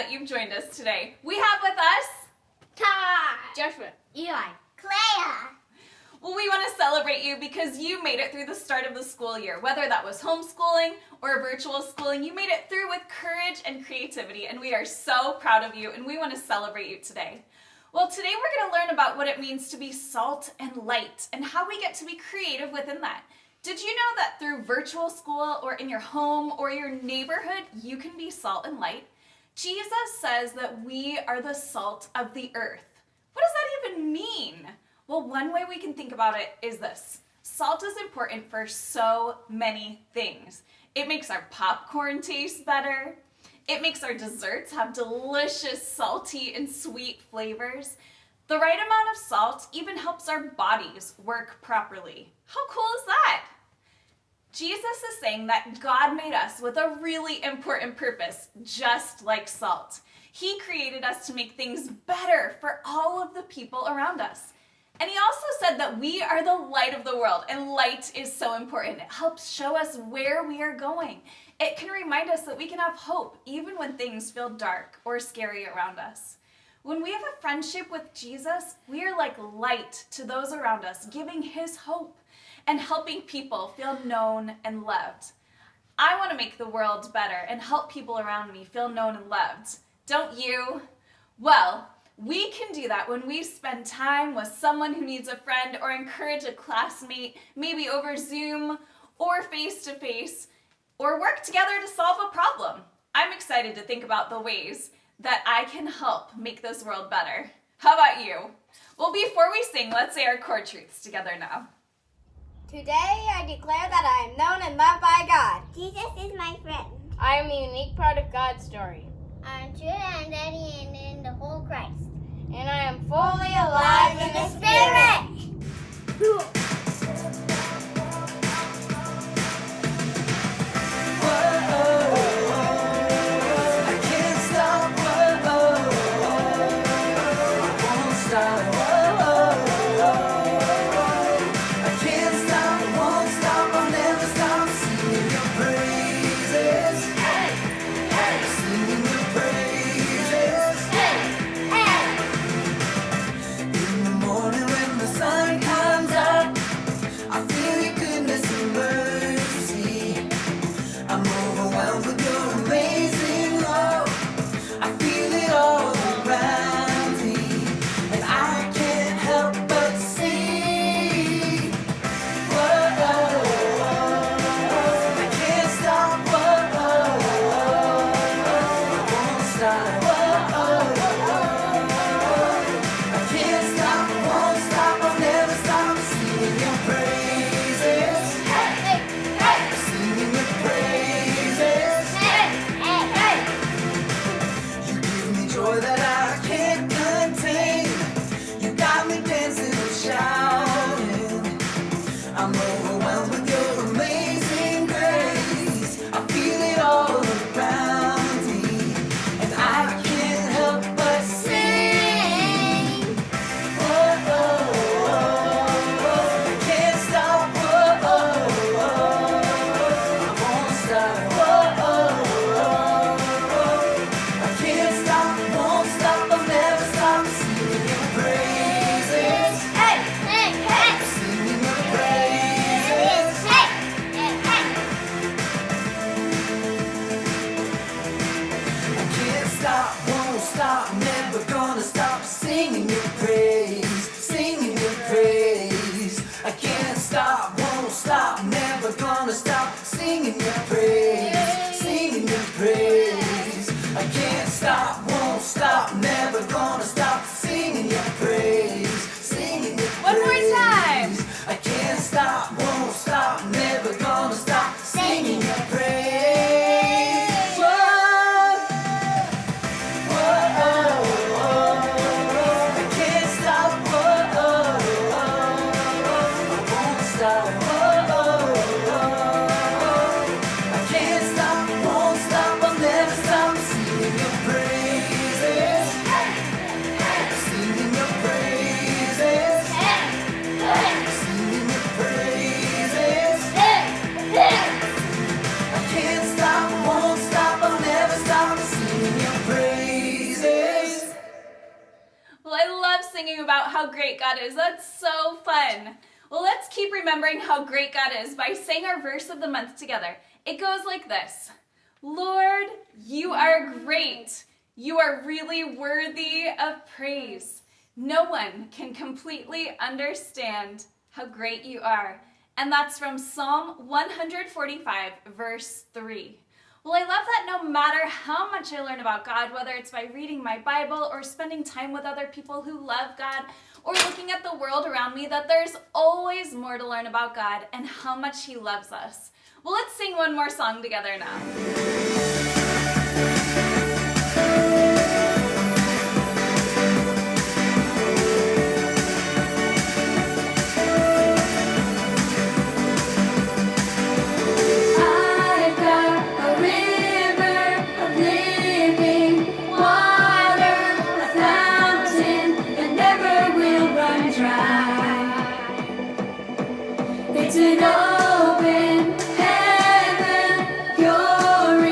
that you've joined us today. We have with us Todd, Joshua, Eli, Claire. Well, we want to celebrate you because you made it through the start of the school year. Whether that was homeschooling or virtual schooling, you made it through with courage and creativity, and we are so proud of you, and we want to celebrate you today. Well, today we're going to learn about what it means to be salt and light and how we get to be creative within that. Did you know that through virtual school or in your home or your neighborhood, you can be salt and light? Jesus says that we are the salt of the earth. What does that even mean? Well, one way we can think about it is this. Salt is important for so many things. It makes our popcorn taste better. It makes our desserts have delicious salty and sweet flavors. The right amount of salt even helps our bodies work properly. How cool is that? Jesus is saying that God made us with a really important purpose, just like salt. He created us to make things better for all of the people around us. And he also said that we are the light of the world, and light is so important. It helps show us where we are going. It can remind us that we can have hope even when things feel dark or scary around us. When we have a friendship with Jesus, we are like light to those around us, giving his hope and helping people feel known and loved. I want to make the world better and help people around me feel known and loved. Don't you? Well, we can do that when we spend time with someone who needs a friend or encourage a classmate, maybe over Zoom or face-to-face, or work together to solve a problem. I'm excited to think about the ways that I can help make this world better. How about you? Well, before we sing, let's say our core truths together now. Today I declare that I am known and loved by God. Jesus is my friend. I am a unique part of God's story, I'm true and ready and in the whole Christ. and I am fully alive in the Spirit. One more time. I can't stop, won't stop, never gonna stop singing your praise. Whoa, whoa, I can't stop, whoa, I won't stop, I can't stop, won't stop, I'll never stop singing your praise. singing about how great God is. That's so fun. Well, let's keep remembering how great God is by saying our verse of the month together. It goes like this. Lord, you are great. You are really worthy of praise. No one can completely understand how great you are. And that's from Psalm 145, verse 3. Well, I love that no matter how much I learn about God, whether it's by reading my Bible or spending time with other people who love God or looking at the world around me, that there's always more to learn about God and how much He loves us. Well, let's sing one more song together now. It's an open heaven, you're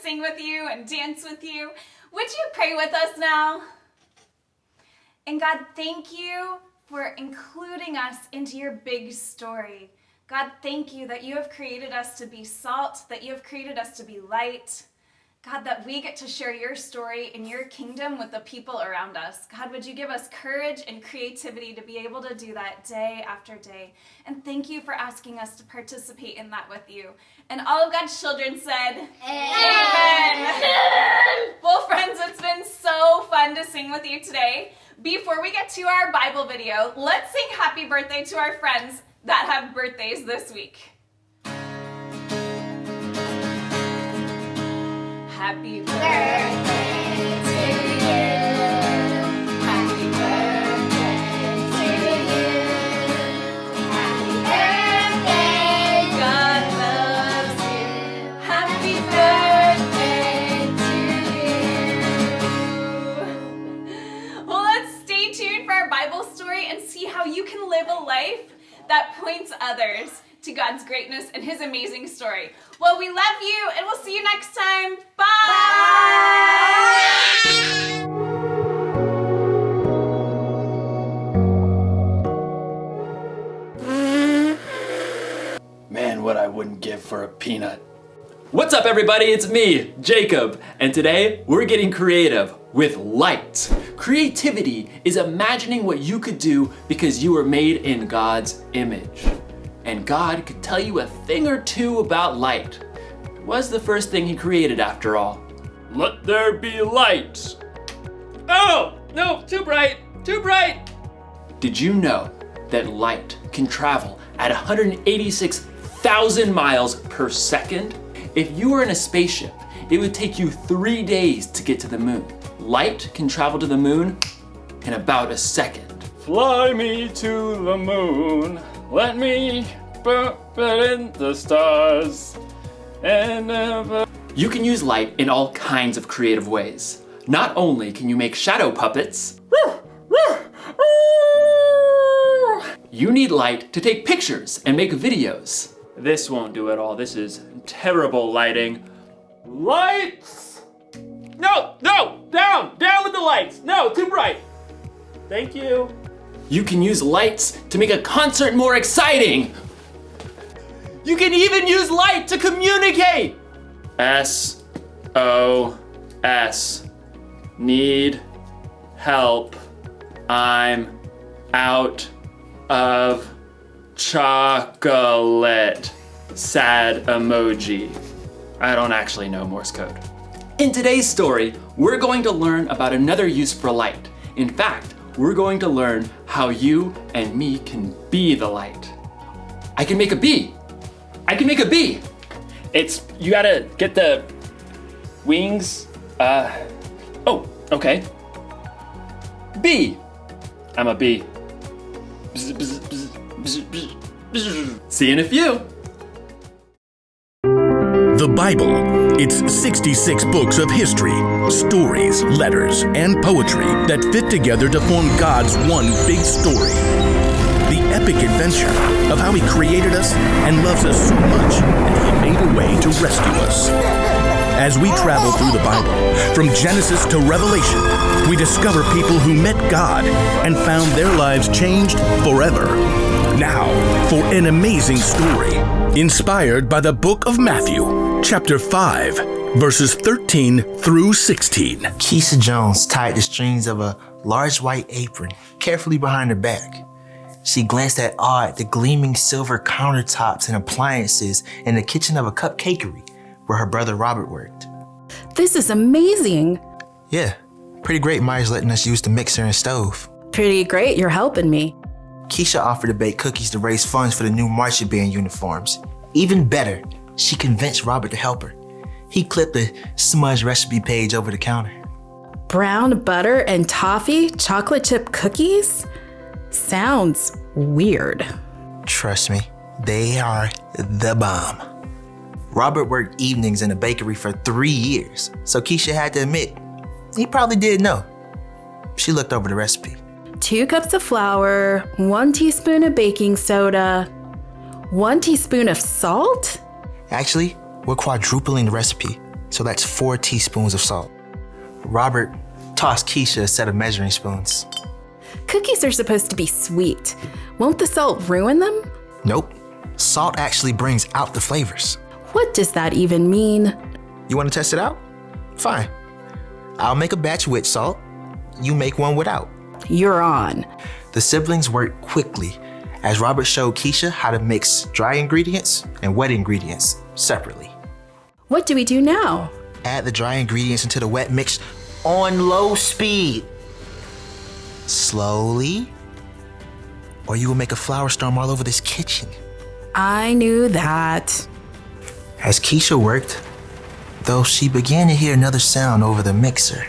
sing with you and dance with you. Would you pray with us now? And God, thank you for including us into your big story. God, thank you that you have created us to be salt, that you have created us to be light. God, that we get to share your story in your kingdom with the people around us. God, would you give us courage and creativity to be able to do that day after day? And thank you for asking us to participate in that with you. And all of God's children said, Amen. Well, friends, it's been so fun to sing with you today. Before we get to our Bible video, let's sing happy birthday to our friends that have birthdays this week. Happy birthday to you. Happy birthday to you. Happy birthday, God loves you. Happy birthday to you. Well, let's stay tuned for our Bible story and see how you can live a life that points others to God's greatness and his amazing story. Well, we love you, and we'll see you next time. Bye! Man, what I wouldn't give for a peanut. What's up, everybody? It's me, Jacob, and today we're getting creative with light. Creativity is imagining what you could do because you were made in God's image. And God could tell you a thing or two about light. It was the first thing he created, after all. Let there be light. Oh, no, too bright, too bright. Did you know that light can travel at 186,000 miles per second? If you were in a spaceship, it would take you 3 days to get to the moon. Light can travel to the moon in about a second. Fly me to the moon. Let me put in the stars. You can use light in all kinds of creative ways. Not only can you make shadow puppets, you need light to take pictures and make videos. This won't do it all. This is terrible lighting. Lights! No, down with the lights. No, too bright. Thank you. You can use lights to make a concert more exciting. You can even use light to communicate. SOS. Need help. I'm out of chocolate. Sad emoji. I don't actually know Morse code. In today's story, we're going to learn about another use for light. In fact, we're going to learn how you and me can be the light. I can make a bee. I can make a bee. You gotta get the wings. Oh, okay. Bee. I'm a bee. See you in a few. The Bible. It's 66 books of history, stories, letters, and poetry that fit together to form God's one big story. The epic adventure of how He created us and loves us so much that He made a way to rescue us. As we travel through the Bible, from Genesis to Revelation, we discover people who met God and found their lives changed forever. Now, for an amazing story, inspired by the book of Matthew, chapter 5, verses 13 through 16. Keisha Jones tied the strings of a large white apron carefully behind her back. She glanced at awe at the gleaming silver countertops and appliances in the kitchen of a cupcakery where her brother Robert worked. This is amazing. Yeah, pretty great Maya's letting us use the mixer and stove. Pretty great, you're helping me. Keisha offered to bake cookies to raise funds for the new marching band uniforms. Even better, she convinced Robert to help her. He clipped a smudge recipe page over the counter. Brown butter and toffee chocolate chip cookies? Sounds weird. Trust me, they are the bomb. Robert worked evenings in a bakery for 3 years, so Keisha had to admit, he probably did know. She looked over the recipe. 2 cups of flour, 1 teaspoon of baking soda, 1 teaspoon of salt? Actually, we're quadrupling the recipe. So that's 4 teaspoons of salt. Robert tossed Keisha a set of measuring spoons. Cookies are supposed to be sweet. Won't the salt ruin them? Nope. Salt actually brings out the flavors. What does that even mean? You want to test it out? Fine. I'll make a batch with salt. You make one without. You're on. The siblings worked quickly as Robert showed Keisha how to mix dry ingredients and wet ingredients separately. What do we do now? Add the dry ingredients into the wet mix on low speed. Slowly, or you will make a flour storm all over this kitchen. I knew that. As Keisha worked, though, she began to hear another sound over the mixer.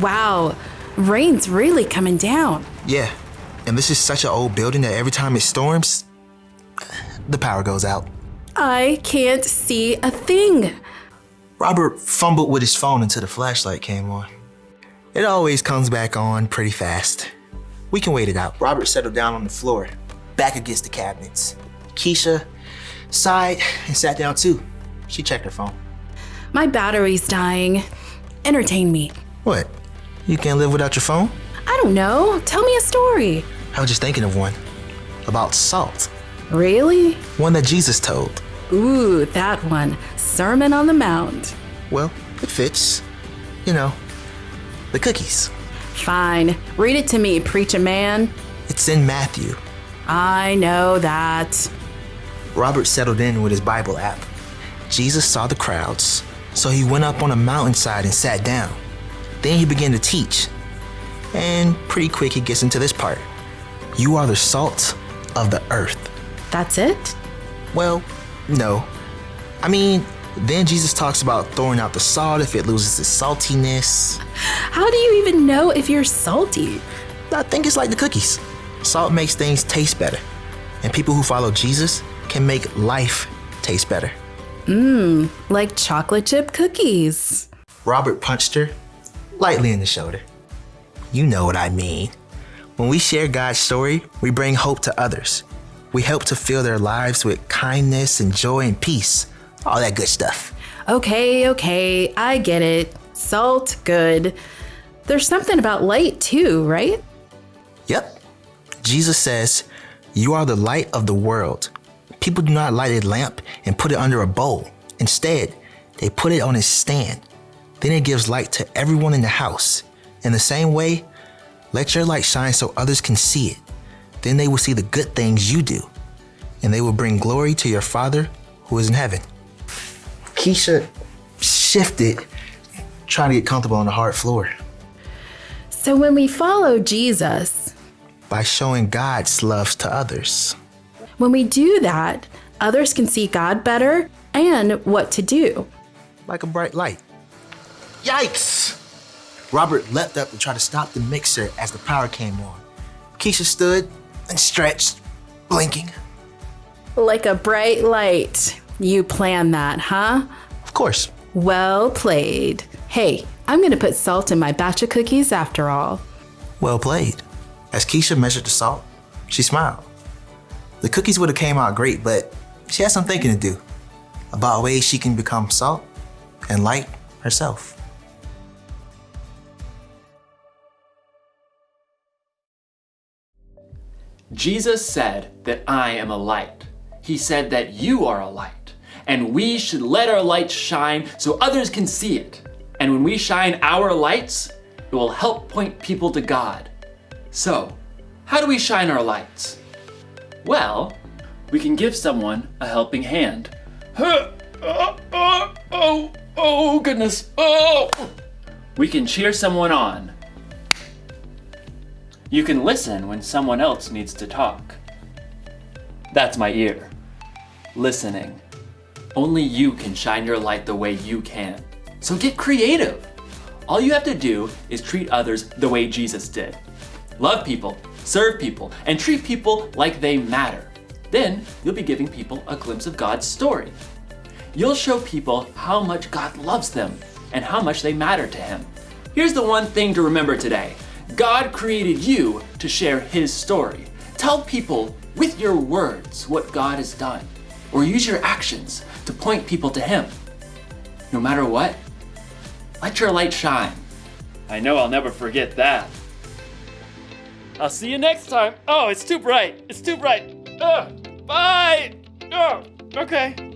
Wow, rain's really coming down. Yeah, and this is such an old building that every time it storms, the power goes out. I can't see a thing. Robert fumbled with his phone until the flashlight came on. It always comes back on pretty fast. We can wait it out. Robert settled down on the floor, back against the cabinets. Keisha sighed and sat down too. She checked her phone. My battery's dying. Entertain me. What? You can't live without your phone? I don't know. Tell me a story. I was just thinking of one. About salt. Really? One that Jesus told. Ooh, that one. Sermon on the Mount. Well, it fits. You know, the cookies. Fine. Read it to me, preacher man. It's in Matthew. I know that. Robert settled in with his Bible app. Jesus saw the crowds, so he went up on a mountainside and sat down. Then he began to teach. And pretty quick he gets into this part. You are the salt of the earth. That's it? Well, no. I mean, then Jesus talks about throwing out the salt if it loses its saltiness. How do you even know if you're salty? I think it's like the cookies. Salt makes things taste better. And people who follow Jesus can make life taste better. Like chocolate chip cookies. Robert punched her lightly in the shoulder. You know what I mean. When we share God's story, we bring hope to others. We help to fill their lives with kindness and joy and peace. All that good stuff. Okay, I get it. Salt, good. There's something about light too, right? Yep. Jesus says, you are the light of the world. People do not light a lamp and put it under a bowl. Instead, they put it on a stand. Then it gives light to everyone in the house. In the same way, let your light shine so others can see it. Then they will see the good things you do, and they will bring glory to your Father who is in heaven. Keisha shifted, trying to get comfortable on the hard floor. So when we follow Jesus, By showing God's love to others. when we do that, others can see God better and what to do. Like a bright light. Yikes! Robert leapt up to try to stop the mixer as the power came on. Keisha stood and stretched, blinking. Like a bright light. You planned that, huh? Of course. Well played. Hey, I'm gonna put salt in my batch of cookies after all. Well played. As Keisha measured the salt, she smiled. The cookies would have came out great, but she had some thinking to do about ways she can become salt and light herself. Jesus said that I am a light. He said that you are a light, and we should let our light shine so others can see it. And when we shine our lights, it will help point people to God. So, how do we shine our lights? Well, we can give someone a helping hand. Oh, goodness. Oh! We can cheer someone on. You can listen when someone else needs to talk. That's my ear. Listening. Only you can shine your light the way you can. So get creative. All you have to do is treat others the way Jesus did. Love people, serve people, and treat people like they matter. Then you'll be giving people a glimpse of God's story. You'll show people how much God loves them and how much they matter to Him. Here's the one thing to remember today. God created you to share His story. Tell people with your words what God has done, or use your actions to point people to Him. no matter what, let your light shine. I know I'll never forget that. I'll see you next time. Oh, it's too bright. It's too bright. Bye. Oh, okay.